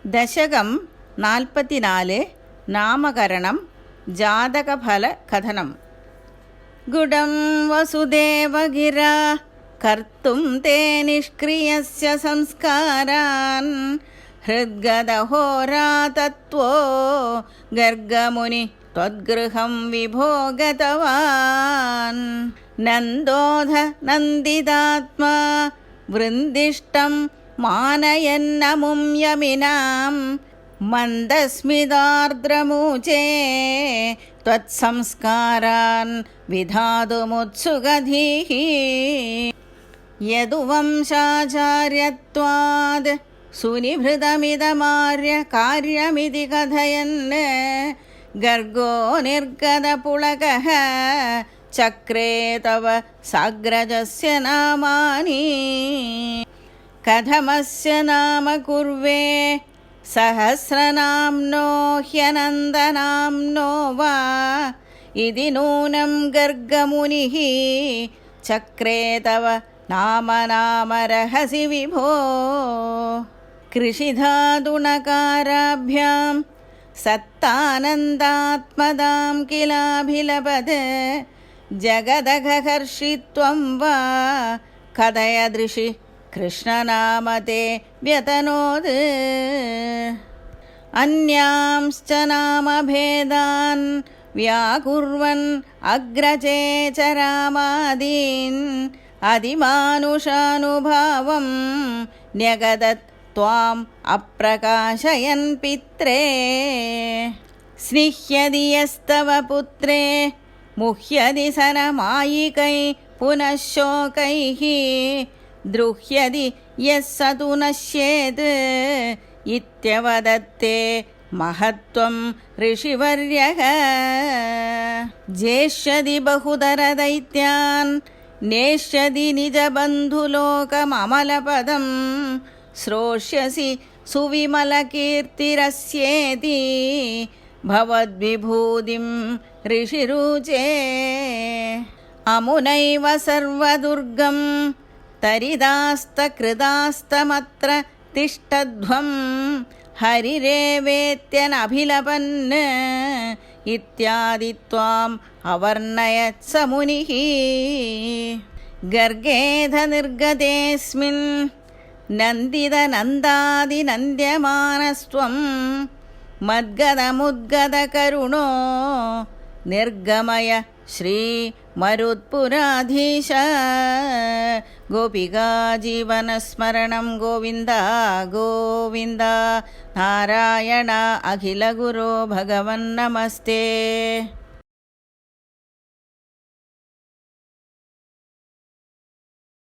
ദശകം 44 നാമകരണം ജാതകഫല കഥനം. ഗുഡം വസുദേവഗിര കർത്തും തേ നിഷ്ക്രിയസ്യ സംസ്കാരാൻ ഹൃദ്ഗതഹോരാതത്വോ ഗർഗമുനി ത്വദ്ഗൃഹം വിഭോ ഗതവാൻ. നന്ദോധ നന്ദിതാത്മാ വൃന്ദിഷ്ടം മാനയന്നമും യമിനാം മന്ദസ്മിതാർദ്രമൂചേ ത്വത്സംസ്കാരാൻ വിധാതുമുത്സുകധീഃ. യദുവംശാചാര്യത്വാദ് സുനിഭൃതമിതമാര്യ കാര്യമിതി കഥയൻ ഗർഗോ നിർഗതപുളകഃ ചക്രേ തവ സാഗ്രജസ്യ നാമാനി. കഥമസ്യ നാമ കുർവേ സഹസ്രനാംനോ ഹ്യനന്ദനാംനോ വാ ഇതി നൂനം ഗർഗമുനിഃ ചക്രേ തവ നാമനാമരഹസി വിഭോ. കൃഷിധാതുണകാരാഭ്യാം സത്താനന്ദാത്മദാം കിലാഭിലപത് ജഗദഘഹർഷിത്വം വാ കഥയദൃശി കൃഷ്ണനാമത്തെ വ്യതനോത്. അന്യാംശ്ച നാമഭേദാൻ വ്യാകുർവൻ അഗ്രചേച രാമാദീൻ അതിമാനുഷാനുഭാവം ന്യഗദത് ത്വാം അപ്രകാശയൻ പിത്രേ. സ്നിഹ്യതി യസ്തവ പുത്രേ മുഹ്യതി സനമായികൈ പുനഃ ശോകൈഃ ദ്രുഹ്യതി യസ്സതു നശ്യേത് ഇത്യവദത്തെ മഹത്വം ഋഷിവർയഃ. ജേഷ്യതി ബഹുതരദൈത്യാൻ നേഷ്യതി നിജബന്ധുലോകമമലപദം ശ്രോഷ്യസി സുവിമലകീർത്തിരസ്യേതി ഭവദ്വിഭൂതിം ഋഷിരുചേ. അമുനൈവ സർവദുർഗം തരിതാസ്തകൃതാസ്തമത്ര തിഷ്ടധ്വം ഹരിരേവേത്യനഭിലപൻ ഇത്യാദി ത്വാം അവർണയത് സ മുനിഃ. ഗർഗേധ നിർഗതേസ്മിൻ നന്ദിതനന്ദാദിനന്ദ്യമാനസ്ത്വം മദ്ഗതമുദ്ഗതകരുണോ നിർഗമയ ശ്രീമരുത്പുരാധീശ. ഗോപികാജീവനസ്മരണം ഗോവിന്ദ ഗോവിന്ദ. നാരായണ അഖിലഗുരോ ഭഗവൻ നമസ്തേ.